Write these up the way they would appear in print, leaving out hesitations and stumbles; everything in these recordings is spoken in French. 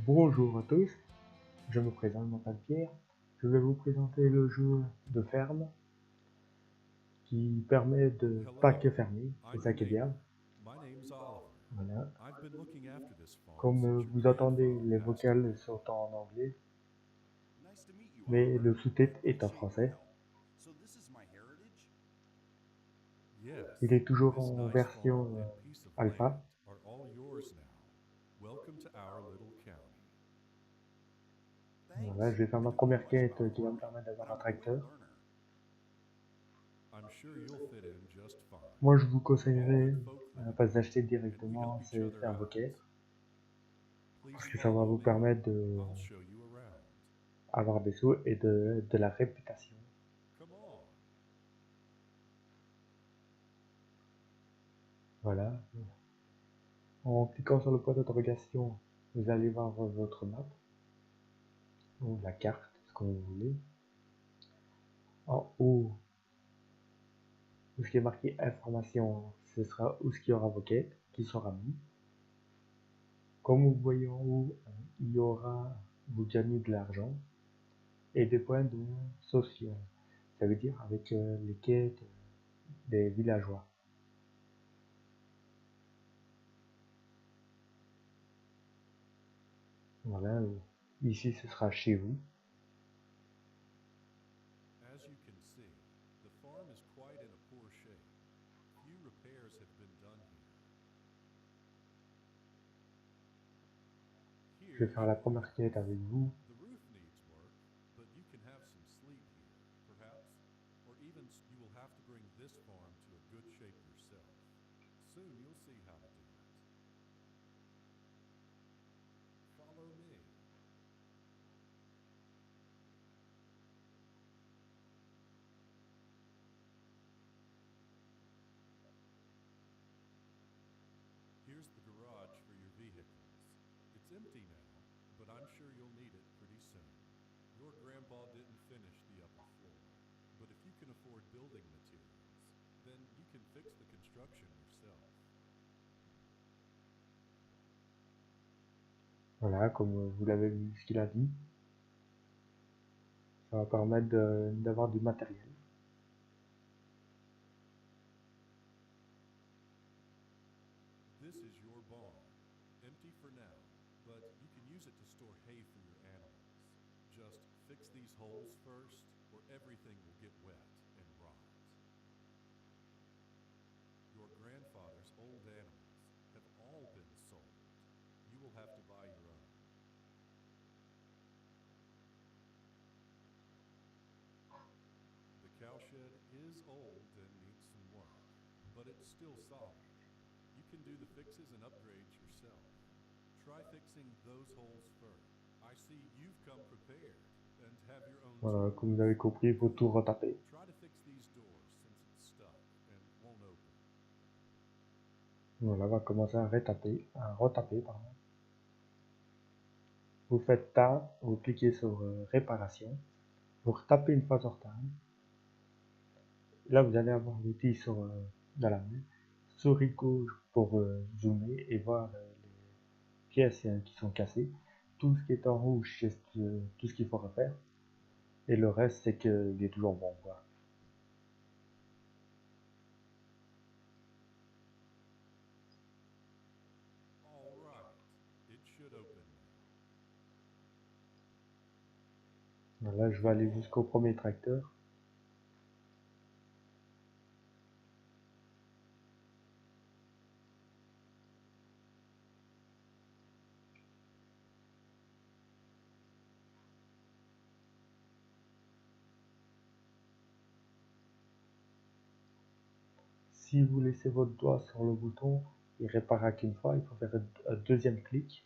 Bonjour à tous, je me présente, je m'appelle Pierre. Je vais vous présenter le jeu de ferme qui permet de pas que fermer, c'est ça qui est bien. Voilà. Comme vous entendez, les vocales sont en anglais, mais le sous-titre est en français. Il est toujours en version alpha. Voilà, je vais faire ma première quête qui va me permettre d'avoir un tracteur. Moi, je vous conseillerais pas d'acheter directement, c'est faire vos quêtes, parce que ça va vous permettre d'avoir des sous et de la réputation. Voilà. En cliquant sur le point d'interrogation, vous allez voir votre map, ou la carte, ce que vous voulez. En haut, où ce qui est marqué information, ce sera où ce qu'il y aura vos quêtes qui sera mis. Comme vous voyez en haut, il y aura, vous gagnez de l'argent et des points de social. Ça veut dire avec les quêtes des villageois. Voilà, ici ce sera chez vous. Je vais faire la première quête avec vous. Voilà, comme vous l'avez vu ce qu'il a dit. Ça va permettre d'avoir du matériel. Voilà, comme vous avez compris, il faut tout retaper. Voilà, on va commencer à retaper, pardon. Vous faites Tab, vous cliquez sur Réparation, vous retapez une fois sur Tab. Là, vous allez avoir l'outil dans la main, souris gauche pour zoomer et voir les pièces qui sont cassées. Tout ce qui est en rouge, c'est tout ce qu'il faut refaire. Et le reste, c'est qu'il est toujours bon, quoi. Là, je vais aller jusqu'au premier tracteur. Si vous laissez votre doigt sur le bouton, il réparera qu'une fois, il faut faire un deuxième clic.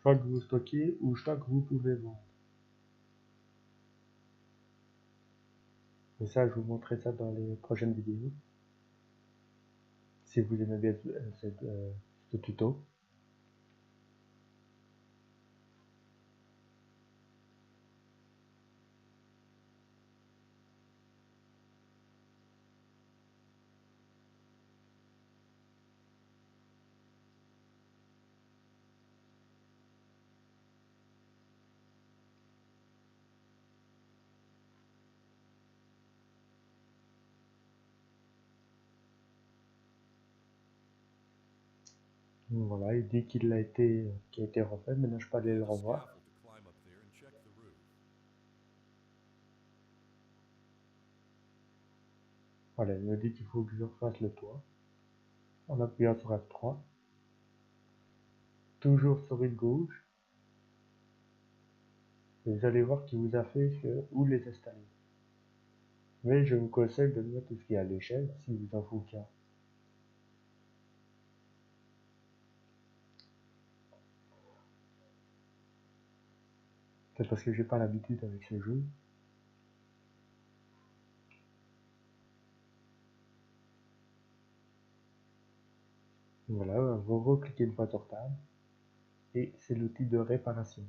Soit que vous stockez ou soit que vous pouvez vendre. Et ça, je vous montrerai ça dans les prochaines vidéos. Si vous aimez bien de tuto. Voilà, il dit qu'il a été refait. Maintenant, je peux aller le revoir. Voilà, il me dit qu'il faut que je refasse le toit en appuyant sur F3. Toujours sur une gauche. Et vous allez voir qu'il vous affiche où les installer. Mais je vous conseille de mettre tout ce qui est à l'échelle, si vous en faut qu'un. C'est parce que j'ai pas l'habitude avec ce jeu. Voilà, vous recliquez une fois sur table. Et c'est l'outil de réparation.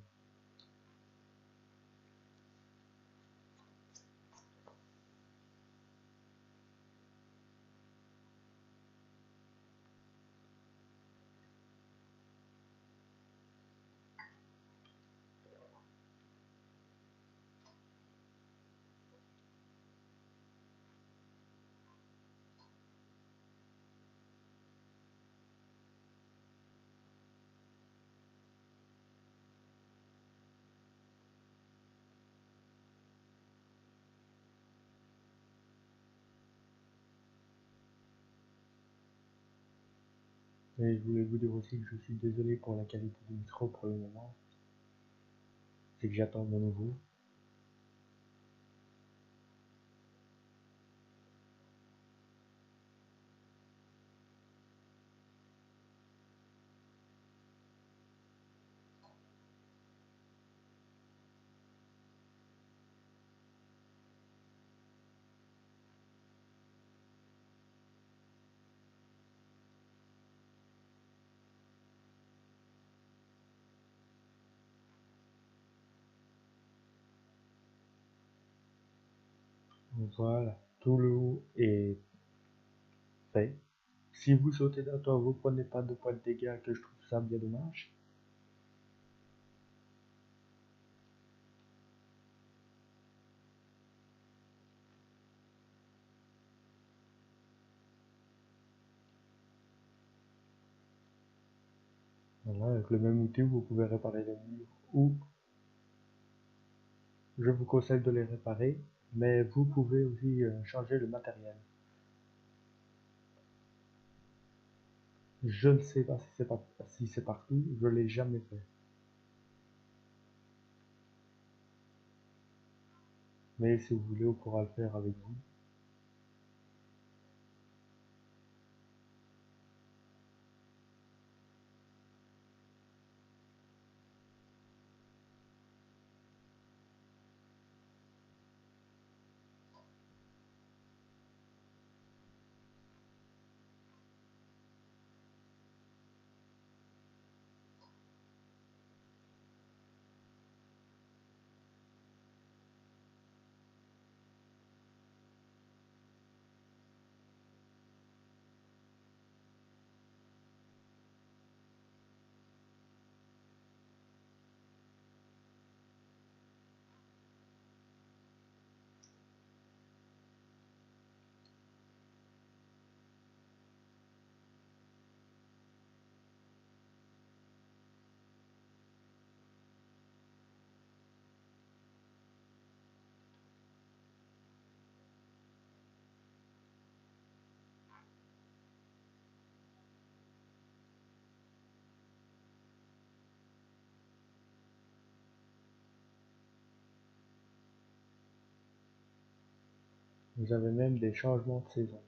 Et je voulais vous dire aussi que je suis désolé pour la qualité du micro pour le moment. C'est que j'attends de nouveau. Voilà, tout le haut est fait. Si vous sautez d'un toit, vous prenez pas de points de dégâts, que je trouve ça bien dommage. Voilà, avec le même outil, vous pouvez réparer les murs ou je vous conseille de les réparer, mais vous pouvez aussi changer le matériel. Je ne sais pas si c'est partout, je l'ai jamais fait. Mais si vous voulez, on pourra le faire avec vous. Vous avez même des changements de saison.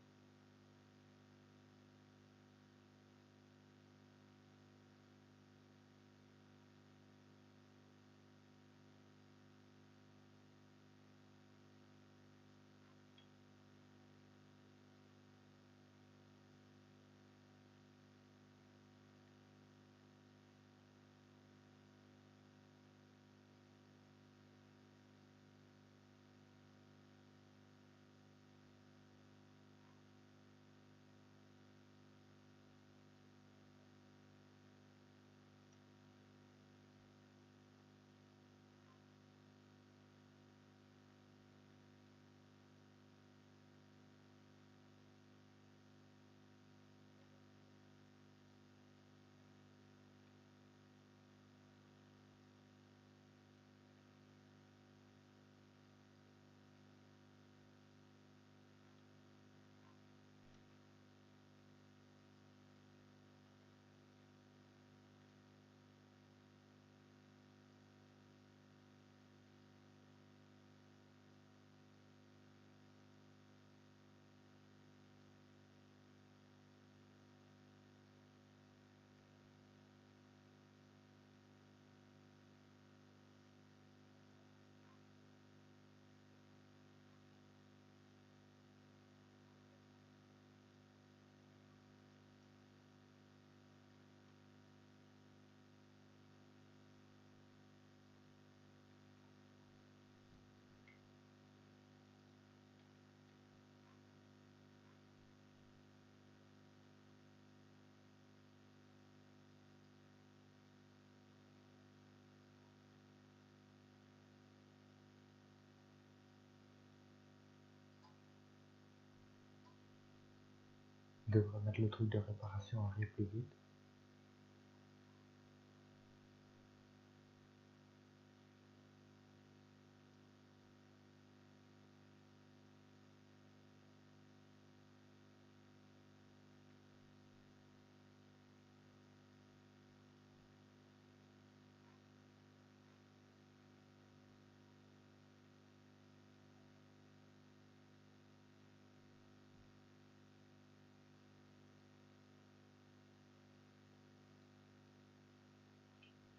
devrais mettre le truc de réparation arrive plus vite.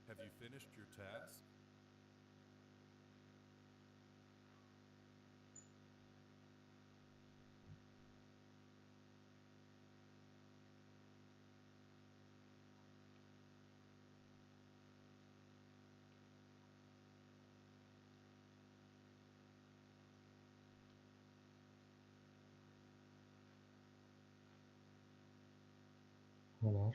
Have you finished your task? Voilà.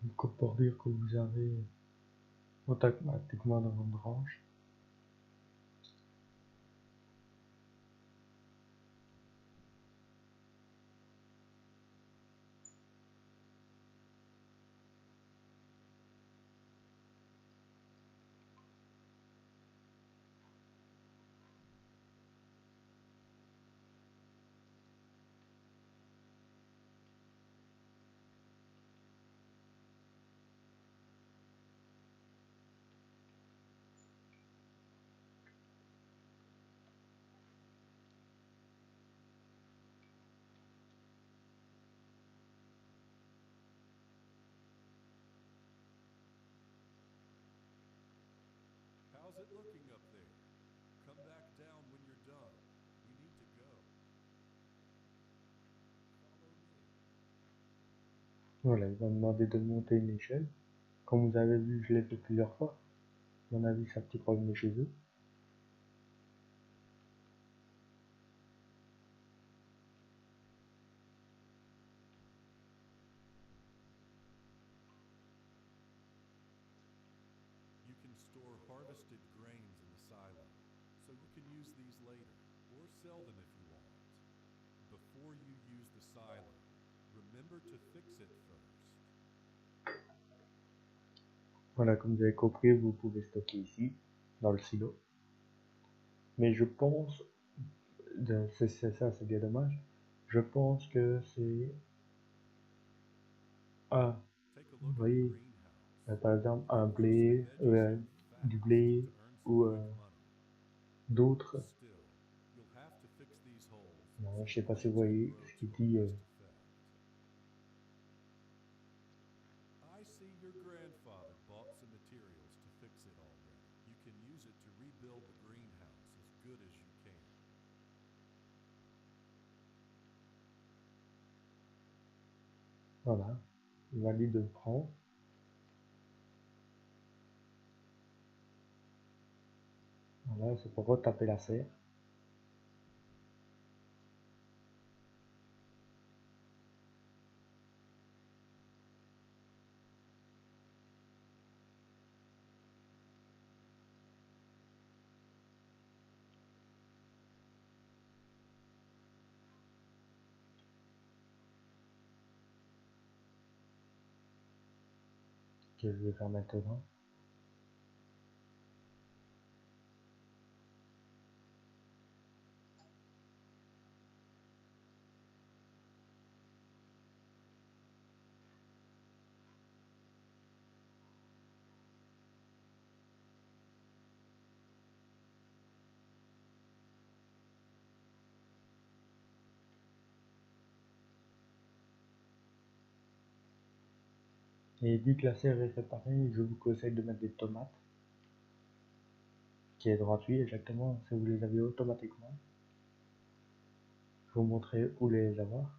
Une coupe bordure que vous avez automatiquement dans votre branche. How's it looking up there? Come back down when you're done. We need to go. Follow me. Voilà, il va me demander de monter une échelle. Comme vous avez vu, je l'ai fait plusieurs fois. À mon avis, c'est un petit problème de chez eux. You can store harvested grains in the silo, so you can use these later, or sell them if you want. Before you use the silo, remember to fix it first. Voilà, comme vous avez compris, vous pouvez stocker ici, dans le silo. Mais je pense, c'est ça, c'est bien dommage. Je pense que c'est... Ah, Take a vous look at the voyez, greenhouse. par exemple, You un can grow some blé, veggies here du fast blé to earn some ou quick money. d'autres. Still, you'll have to fix these holes Je so ne the sais pas si vous grains can voyez grow ce to qu'il their dit. best effect. I see your grandfather bought some materials to fix it already. You can use it to rebuild the greenhouse as good as you can. Voilà, il m'a dit de le prendre. Voilà, c'est pour retaper la serre. Que je vais faire maintenant. Et vu que la serre est réparée, je vous conseille de mettre des tomates, qui est gratuit exactement si vous les avez automatiquement. Je vais vous montrer où les avoir.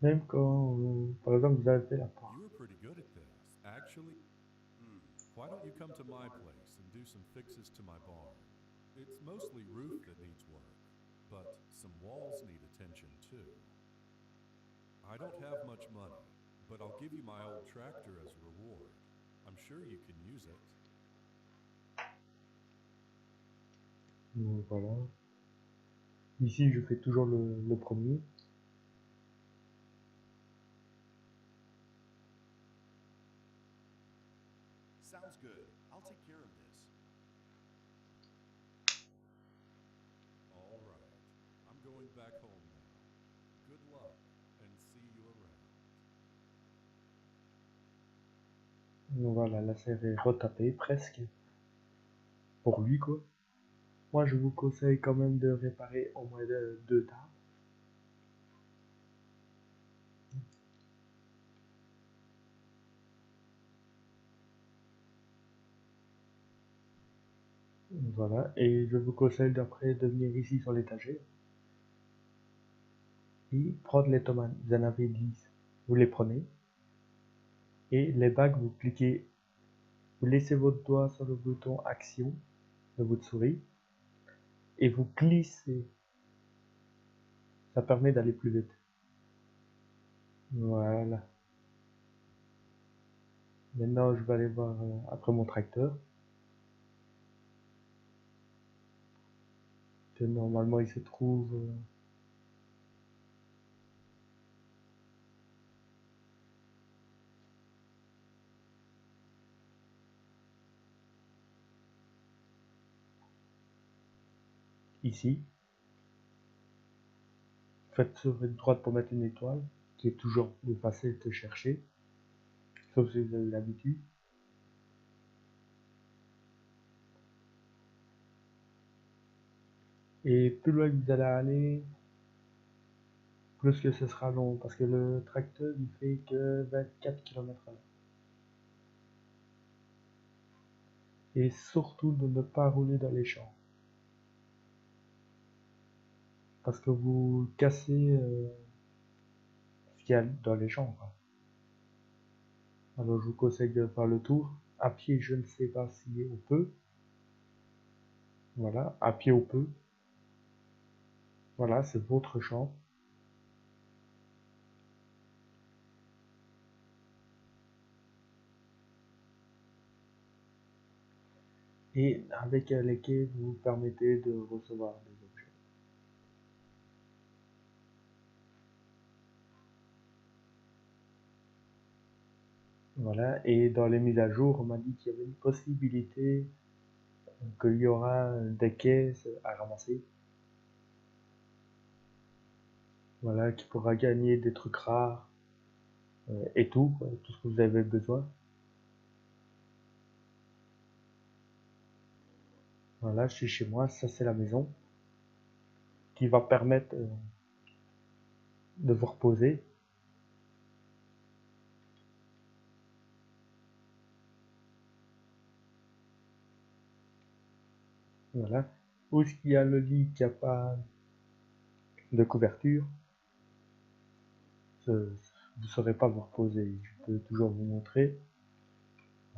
Même quand, par exemple, vous avez fait la porte. You were pretty good at this. Actually, why don't you come to my place and do some fixes to my barn? It's mostly roof that needs work, but some walls need attention too. I don't have much money, but I'll give you my old tractor as a reward. I'm sure you can use it. Donc, voilà. Ici, je fais toujours le premier. Sounds good. I'll take care of this. All right. I'm going back home now. Good luck and see you around. Donc, voilà, la serre est retapée presque. Pour lui, quoi. Moi, je vous conseille quand même de réparer au moins deux tables. Voilà, et je vous conseille d'après de venir ici sur l'étagère et prendre les tomates. Vous en avez 10, vous les prenez et les bagues, vous cliquez, vous laissez votre doigt sur le bouton action de votre souris et vous glissez. Ça permet d'aller plus vite. Voilà. Maintenant, je vais aller voir après mon tracteur. Que normalement, il se trouve ici. Faites sur votre droite pour mettre une étoile, qui est toujours plus facile de chercher, sauf si vous avez l'habitude. Et plus loin que vous allez aller, plus que ce sera long, parce que le tracteur il fait que 24 km/h. Et surtout de ne pas rouler dans les champs, parce que vous cassez ce qu'il y a dans les champs, quoi. Alors je vous conseille de faire le tour. À pied, je ne sais pas si on peut. Voilà, à pied on peut. Voilà, c'est votre champ. Et avec lesquels vous permettez de recevoir des objets. Voilà, et dans les mises à jour, on m'a dit qu'il y avait une possibilité qu'il y aura des caisses à ramasser. Voilà, qui pourra gagner des trucs rares et tout, quoi, tout ce que vous avez besoin. Voilà, je suis chez moi, ça c'est la maison qui va permettre de vous reposer. Voilà. Où est-ce qu'il y a le lit qui n'a pas de couverture, vous ne saurez pas vous reposer. Je peux toujours vous montrer.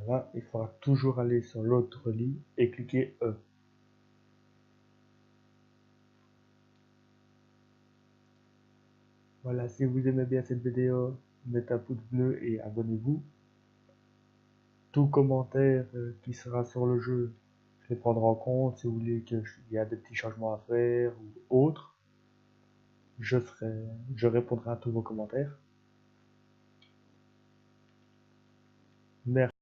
Voilà, il faudra toujours aller sur l'autre lit et cliquer E. Voilà, si vous aimez bien cette vidéo, mettez un pouce bleu et abonnez-vous. Tout commentaire qui sera sur le jeu, je les prendrai en compte. Si vous voulez qu'il y a des petits changements à faire ou autre, je répondrai à tous vos commentaires. Merci.